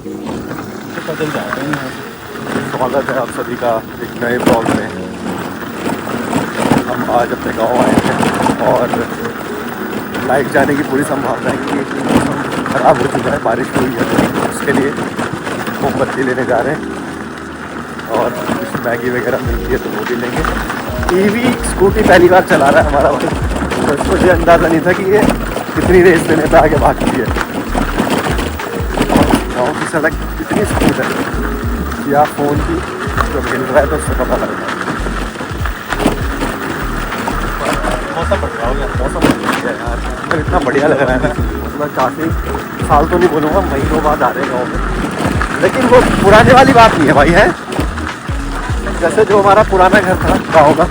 तो पैदल जाते हैं यहाँ से। स्वागत है आप सभी का एक नए ब्लॉग में। हम आज अपने गांव आए हैं और लाइट जाने की पूरी संभावना है कि मौसम ख़राब हो चुका है, बारिश हुई है, तो उसके लिए मोमबत्ती लेने जा रहे हैं और कुछ मैगी वगैरह मिलती है तो वो भी लेंगे। ईवी स्कूटी पहली बार चला रहा है हमारा भाई, तो मुझे अंदाज़ा नहीं था कि ये कितनी रेस देने पे आगे भागती है। गाँव की सड़क कितनी स्मूथ है या फ़ोन की जो मिल रहा है तो उससे पता लग रहा है। मौसम बढ़ रहा हो गया, मौसम बढ़िया है यार, मतलब इतना बढ़िया लग रहा है ना, मतलब काफ़ी साल तो नहीं बोलूँगा, महीनों बाद आ रहे हैं गाँव में। लेकिन वो पुराने वाली बात नहीं है भाई, है जैसे जो हमारा पुराना घर था गाँव का,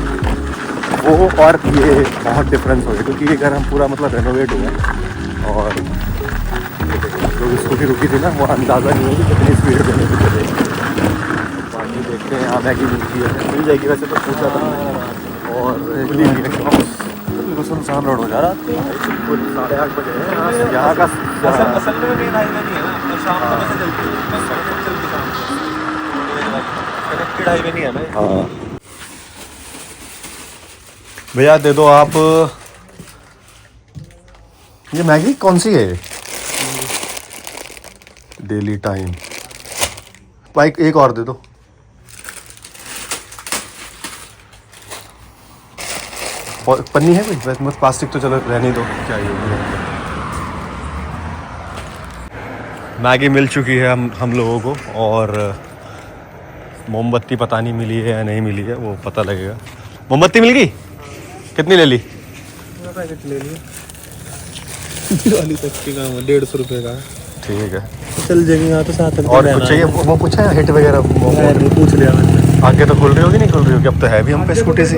वो और ये बहुत डिफरेंस हो गया क्योंकि ये घर हम पूरा मतलब रेनोवेट हुआ और जो स्कूटी रुकी थी ना वो अंदाज़ा नहीं है कि कितनी स्पीड देने की चले। बाकी देखते हैं यहाँ मैगी मिलती है, मिल जाएगी वैसे तो पूछा था और बिल्कुल सुनसान रोड हो जा रहा है। बिल्कुल 8:30 बजे है यहाँ का। असल में मेन हाईवे नहीं है ना, तो शाम को वैसे चलती है, बस चलती शाम को कनेक्टेड हाईवे नहीं है ना। हाँ भैया दे दो आप। ये मैगी कौन सी है? Daily time. बाइक एक और दे दो। पन्नी है कोई? वैसे मत, प्लास्टिक तो चलो रहने दो, क्या ही होगी। मैगी मिल चुकी है हम लोगों को और मोमबत्ती पता नहीं मिली है या नहीं मिली है, वो पता लगेगा। मोमबत्ती मिल गई? कितनी ले ली? पैकेट ले लिया वाली सस्ती का 150 रुपये का। ठीक है, चल जाएंगे यहाँ तो साथ में। और कुछ चाहिए? वो कुछ है हिट वगैरह? पूछ लिया मैंने। आगे तो खुल रही होगी, नहीं खुल रही होगी? अब तो है भी हम पे स्कूटी से।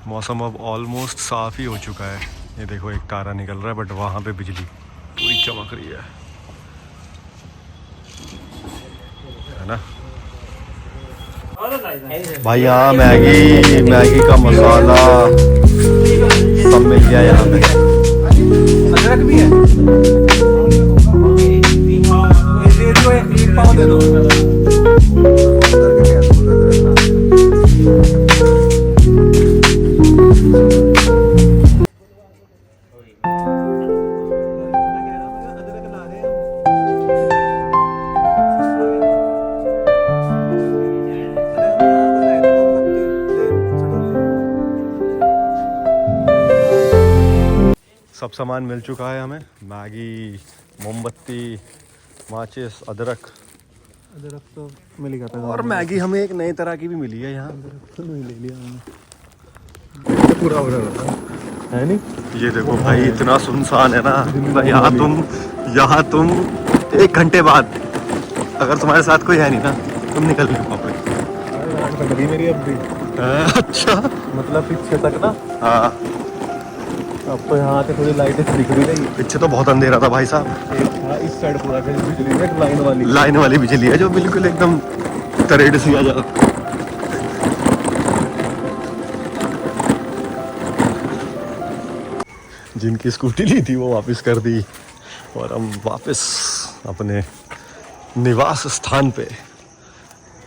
मौसम अब ऑलमोस्ट साफ ही हो चुका है। ये देखो एक तारा निकल रहा है बट वहाँ पे बिजली पूरी चमक रही है ना भाई। यहाँ मैगी का मसाला सब मिल गया यहाँ पे। अदरक भी है, एक पाव दे दो। सब सामान मिल चुका है हमें, मैगी, मोमबत्ती, माचिस, अदरक तो मिल गया था। और मैगी हमें एक नई तरह की भी मिली है यहाँ। तो नहीं ले लिया हमने, पूरा हो रहा है नहीं। ये देखो भाई इतना सुनसान है ना, यहाँ तुम 1 घंटे बाद अगर तुम्हारे साथ कोई है नहीं ना, तुम निकल नहीं पाओगे। मेरी अब भी अच्छा, मतलब पीछे तक ना। हाँ अब तो यहाँ से थोड़ी लाइटें दिख रही है। पीछे तो बहुत अंधेरा था भाई साहब। इस साइड पूरा बिजली है, लाइन वाली बिजली है जो बिल्कुल एकदम तरेड़ सी आ जाती। जिनकी स्कूटी ली थी वो वापस कर दी और हम वापस अपने निवास स्थान पे।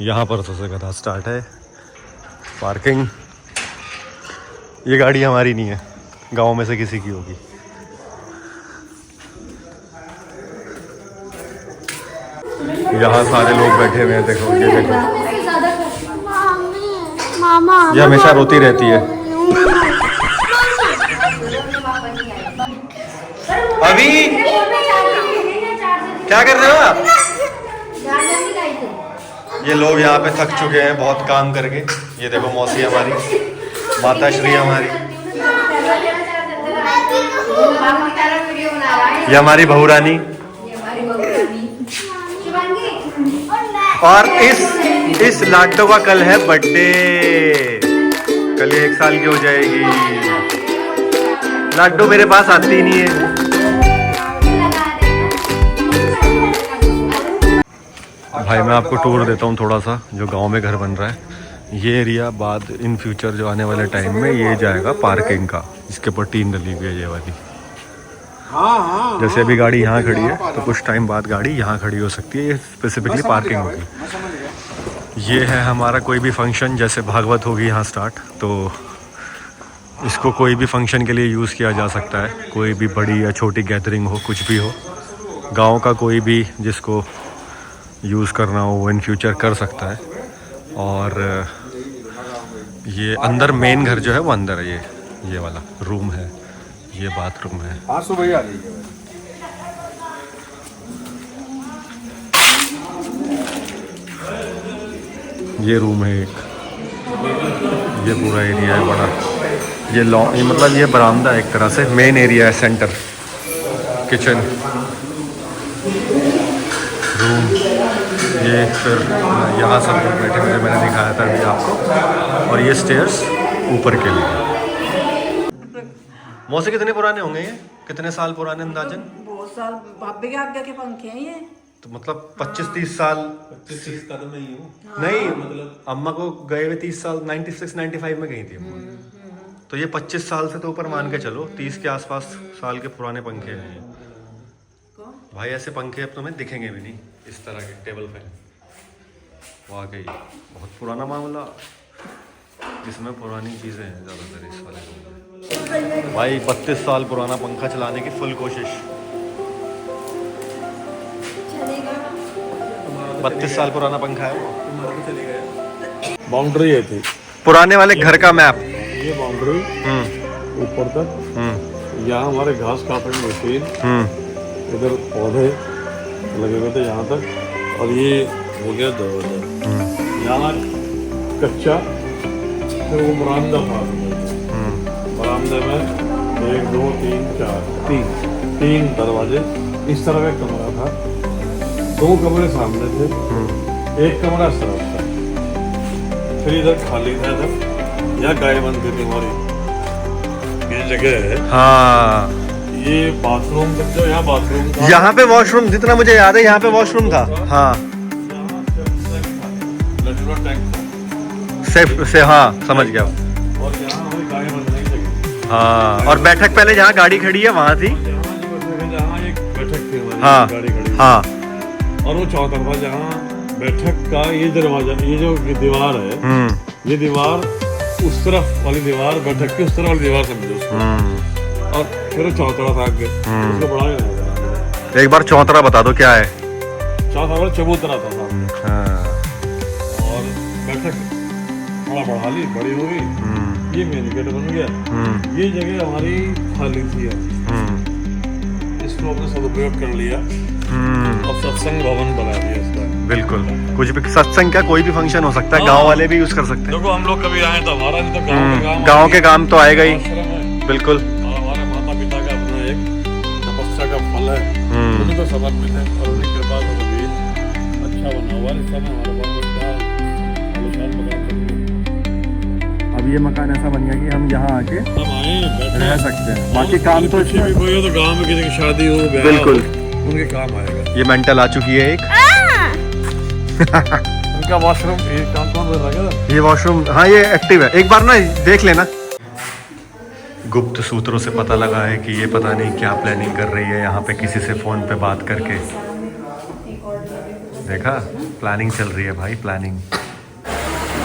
यहाँ पर सबसे गधा स्टार्ट है पार्किंग। ये गाड़ी हमारी नहीं है, गांव में से किसी की होगी। यहाँ सारे लोग बैठे हुए हैं, देखो ये देखो। ये हमेशा रोती रहती है। अभी क्या कर रहे हो आप? ये लोग यहाँ पे थक चुके हैं बहुत काम करके। ये देखो मौसी हमारी, माता श्री हमारी, ये हमारी बहू रानी। और इस लाडो का कल है बर्थडे, कल 1 साल की हो जाएगी। लाडो मेरे पास आती ही नहीं है। भाई मैं आपको टूर देता हूँ थोड़ा सा, जो गांव में घर बन रहा है। ये एरिया बाद इन फ्यूचर जो आने वाले टाइम में ये जाएगा पार्किंग का, इसके ऊपर टीन डली हुई है ये वाली। हाँ जैसे अभी गाड़ी यहाँ खड़ी है तो कुछ टाइम बाद गाड़ी यहाँ खड़ी हो सकती है, ये स्पेसिफिकली पार्किंग होगी। ये है हमारा कोई भी फंक्शन, जैसे भागवत होगी यहाँ स्टार्ट, तो इसको कोई भी फंक्शन के लिए यूज़ किया जा सकता है। कोई भी बड़ी या छोटी गैदरिंग हो, कुछ भी हो, गांव का कोई भी जिसको यूज़ करना हो वो इन फ्यूचर कर सकता है। और ये अंदर मेन घर जो है वो अंदर है, ये वाला रूम है, ये बाथरूम है। आज सुबह ही आ जाइए। ये रूम है एक, ये पूरा एरिया है बड़ा, ये लॉन, ये मतलब ये बरामदा है एक तरह से, मेन एरिया है, सेंटर, किचन, रूम, ये फिर यहाँ सब लोग बैठे हुए मैंने दिखाया था अभी आपको, और ये स्टेयर्स ऊपर के लिए। मौसी कितने पुराने होंगे ये, कितने साल पुराने अंदाजन? बहुत साल, भाभी के आगे के पंखे हैं ये। तो मतलब 25-30 साल। 25-30 का तो नहीं हूँ। नहीं मतलब अम्मा को गए हुए 30 साल, 96-95 में गई थी अम्मा। तो ये 25 साल से तो ऊपर मान के चलो, 30 के आसपास साल के पुराने पंखे हैं ये। भाई ऐसे पंखे अब तुम्हें दिखेंगे भी नहीं, इस तरह के टेबल फैन। वाकई बहुत पुराना मामला, इसमें पुरानी चीज़ें हैं ज़्यादातर इस वाले रूम में। भाई 32 साल पुराना पंखा चलाने की फुल कोशिश। 32 साल पुराना पंखा है वो। बाउंड्री है थी पुराने वाले घर का मैप। ये बाउंड्री ऊपर तक, यहाँ हमारे घास काटने की मशीन, इधर पौधे लगे हुए थे यहाँ तक, और ये हो गया दरवाजा यहाँ कच्चा। फिर वो बरामदा था, बरामदे में 1 2 3 4 तीन दरवाजे, इस तरह का कमरा था, 2 कमरे सामने थे, एक कमरा इस तरफ था, फिर इधर खाली था, इधर यहाँ गाय बनती थी हमारी, ये जगह है। हाँ ये बाथरूम, जो यहाँ बाथरूम था, यहाँ पे वॉशरूम, जितना मुझे याद है यहाँ पे वॉशरूम था। हाँ टैंक था, सेफ से, हाँ समझ गया। और यहाँ हमारी गाय बनने की जगह। हाँ और बैठक पहले जहाँ गाड़ी खड़ी है वहाँ थी। जहाँ एक बैठक थी हमारी, हाँ गाड़ी खड़ी, हाँ, और वो चौतरफा जहाँ बैठक का ये दरवाजा, ये जो दीवार है, ये दीवार उस तरफ वाली दीवार, बैठक की उस तरफ वाली दीवार समझो उसको, और फिर वो चौतरा था आगे, उसको बढ़ा के एक बार चौतरा बता दो क्या है। चौथा वाला चबूतरा था सामने, हाँ। और बैठक थोड़ा बढ़ा ली, बड़ी हो गई, ये मेन गेट बन गया। ये जगह हमारी खाली थी, इसको अपने सदुपयोग कर लिया और सत्संग भवन बना दिया इसका। बिल्कुल, कुछ भी सत्संग क्या, कोई भी फंक्शन हो सकता है, गांव वाले भी यूज कर सकते हैं। देखो हम लोग कभी आए तो हमारा नहीं तो गांव के काम तो आएगा ही। आश्रम है, बिल्कुल, और हमारे माता पिता का अपना एक तपस्या का फल है, उन्हीं को समर्पित है, और उनकी कृपा से कभी अच्छा बना हुआ। इस समय हमारे पास अब ये मकान ऐसा बन गया कि हम यहाँ आके हम आए बैठे रह सकते हैं, बाकी काम तो भी कोई हो तो गाँव में किसी की शादी हो, ब्याह बिल्कुल हो, उनके काम आएगा। ये मेंटल आ चुकी है एक। उनका वॉशरूम, ये काम कौन कर रहा है? ये वॉशरूम, हाँ ये एक्टिव है, एक बार ना देख लेना। गुप्त सूत्रों से पता लगा है कि ये पता नहीं क्या प्लानिंग कर रही है यहाँ पे, किसी से फोन पे बात करके। देखा, प्लानिंग चल रही है भाई, प्लानिंग।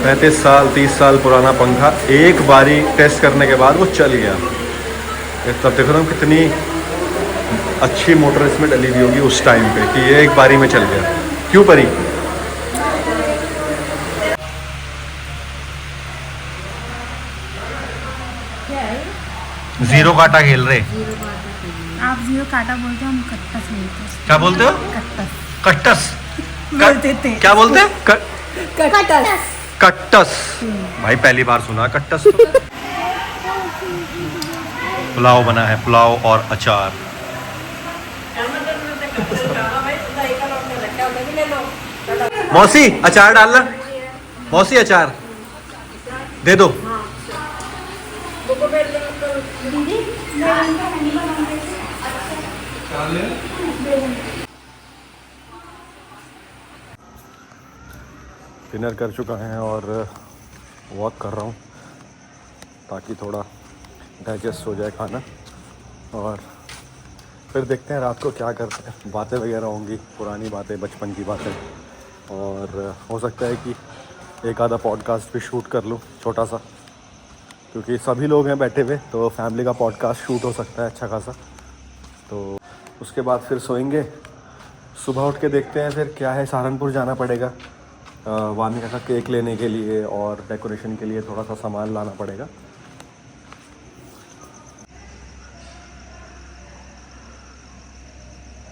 35 साल 30 साल पुराना पंखा एक बारी टेस्ट करने के बाद वो चल गया। तब देखो ना कितनी अच्छी मोटर इसमें डली हुई होगी उस टाइम पे कि ये एक बारी में चल गया। क्यों परी? जीरो काटा खेल रहे। आप जीरो काटा बोलते हो, हम कट्टस बोलते हैं। क्या बोलते हो? कट्टस कट्टस बोलते थे। क्या बोलते हैं? कट्टस। कट्टस भाई पहली बार सुना कट्टस तो। पुलाव बना है, पुलाव और अचार। मौसी अचार डालना, मौसी अचार दे दो। डिनर कर चुका है और वॉक कर रहा हूँ ताकि थोड़ा डाइजेस्ट हो जाए खाना। और फिर देखते हैं रात को क्या करते हैं, बातें वगैरह होंगी, पुरानी बातें, बचपन की बातें, और हो सकता है कि एक आधा पॉडकास्ट भी शूट कर लूँ छोटा सा, क्योंकि सभी लोग हैं बैठे हुए, तो फैमिली का पॉडकास्ट शूट हो सकता है अच्छा खासा। तो उसके बाद फिर सोएंगे, सुबह उठ के देखते हैं फिर क्या है। सहारनपुर जाना पड़ेगा वामिका का केक लेने के लिए, और डेकोरेशन के लिए थोड़ा सा सामान लाना पड़ेगा।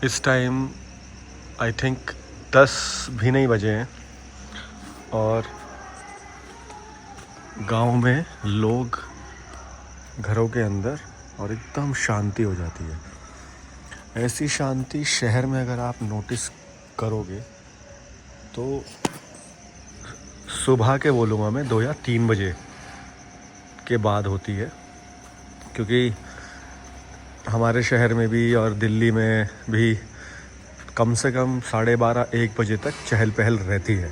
इस टाइम आई थिंक 10 भी नहीं बजे हैं, और गांव में लोग घरों के अंदर, और एकदम शांति हो जाती है। ऐसी शांति शहर में अगर आप नोटिस करोगे तो सुबह के बोलूँगा मैं 2 या 3 बजे के बाद होती है, क्योंकि हमारे शहर में भी और दिल्ली में भी कम से कम 12:30-1 बजे तक चहल पहल रहती है।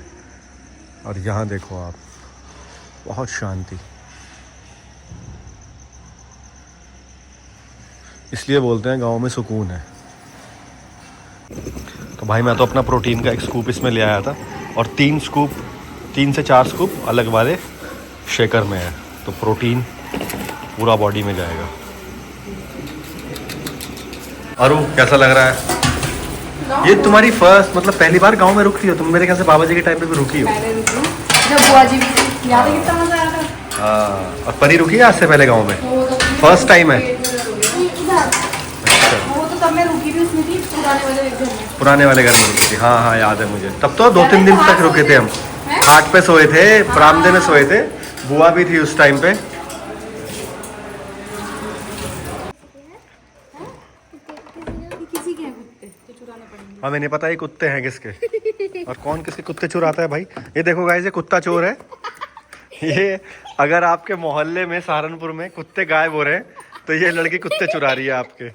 और यहाँ देखो आप, बहुत शांति। इसलिए बोलते हैं गांव में सुकून है। तो भाई मैं तो अपना प्रोटीन का एक स्कूप इसमें ले आया था, और 3 से 4 स्कूप अलग वाले शेकर में है, तो प्रोटीन पूरा बॉडी में जाएगा। अरु कैसा लग रहा है? ये तुम्हारी फर्स्ट, मतलब पहली बार गांव में रुकती हो तुम? मेरे ख्याल से बाबा जी के टाइम पे भी रुकी हो। जब बुआ जी भी थी, याद है कितना मजा आया था। हाँ, और परी रुकी है आज से पहले गांव में? फर्स्ट टाइम है। वो तो तब मैं रुकी भी उसमें थी, पुराने वाले घर में रुकी थी। हाँ हाँ याद है मुझे। तब तो 2-3 दिन तक रुके थे हम, खाट पे सोए थे, बरामदे में सोए थे। बुआ भी थी उस टाइम पे। हमें नहीं पता ये कुत्ते हैं किसके, और कौन किसके कुत्ते चुराता है भाई। ये देखो गाइस, ये कुत्ता चोर है। ये अगर आपके मोहल्ले में सहारनपुर में कुत्ते गायब हो रहे हैं, तो ये लड़की कुत्ते चुरा रही है आपके।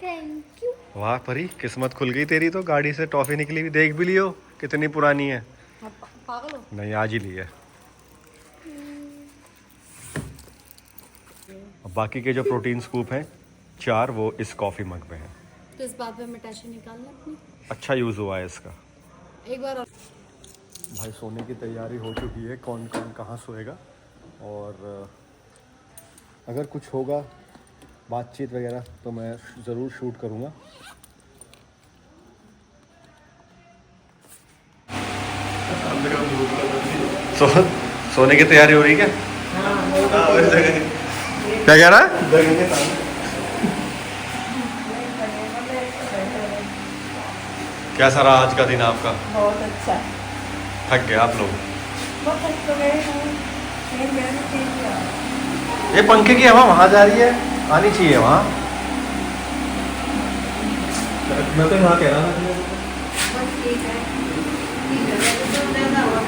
Thank you. वाह परी, किस्मत खुल गई तेरी तो। गाड़ी से टॉफी निकली हुई, देख भी लियो कितनी पुरानी है। पागल हो? नहीं, आज ही ली है। अब बाकी के जो प्रोटीन स्कूप हैं 4, वो इस कॉफ़ी मग में है। तो इस बात पे मैं टेंशन निकालना अपनी। अच्छा यूज़ हुआ है इसका। एक बार और। भाई सोने की तैयारी हो चुकी है, कौन कौन कहाँ सोएगा, और अगर कुछ होगा बातचीत वगैरह तो मैं ज़रूर शूट करूँगा। सोने की तैयारी हो रही है क्या? क्या कह रहा है? कैसा रहा आज का दिन आपका? बहुत अच्छा। थक गए आप लोग? बहुत थक तो गए हैं। फिर मेरे को ठीक किया। ये पंखे की हवा वहाँ जा रही है, आनी चाहिए वहाँ। मैं तो यहाँ कह रहा था बस ठीक है। ठीक है, तो ज़्यादा हुआ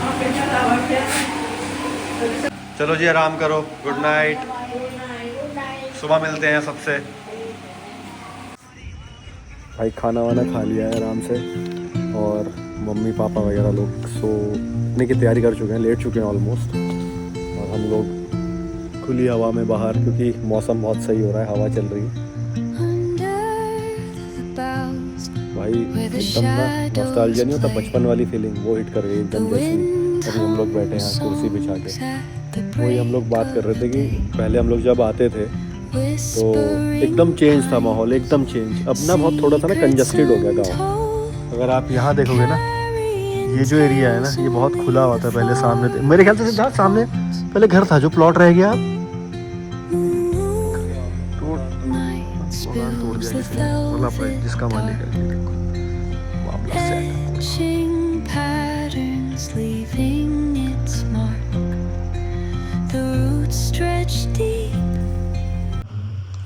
और पेशेंट आवाज़ है। चलो जी, आराम करो। Good night. सुबह मिलते हैं सबसे। भाई खाना वाना खा लिया है आराम से, और मम्मी पापा वगैरह लोग सोने की तैयारी कर चुके हैं, लेट चुके हैं ऑलमोस्ट। और हम लोग खुली हवा में बाहर, क्योंकि मौसम बहुत सही हो रहा है, हवा चल रही है। भाई एकदम ना नॉस्टैल्जिया नहीं होता, बचपन वाली फीलिंग वो हिट कर गई एकदम जैसी। अभी हम लोग बैठे हैं कुर्सी बिछा के, वही हम लोग बात कर रहे थे कि पहले हम लोग जब आते थे तो एकदम चेंज था माहौल, एकदम चेंज। अब ना बहुत थोड़ा सा ना कंजस्टेड हो गया गाँव। अगर आप यहाँ देखोगे ना, ये जो एरिया है ना, ये बहुत खुला हुआ था पहले। सामने मेरे ख्याल से सिद्धार्थ सामने पहले घर था, जो प्लॉट रह गया तोड़ दिया किसी, जिसका मालिक है।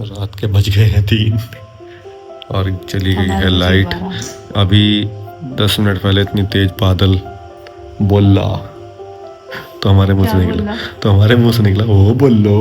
मामला रात के बज गए हैं 3 और चली गई है लाइट। अभी 10 मिनट पहले इतनी तेज बादल बोला तो हमारे मुंह से निकला, ओ बोलो।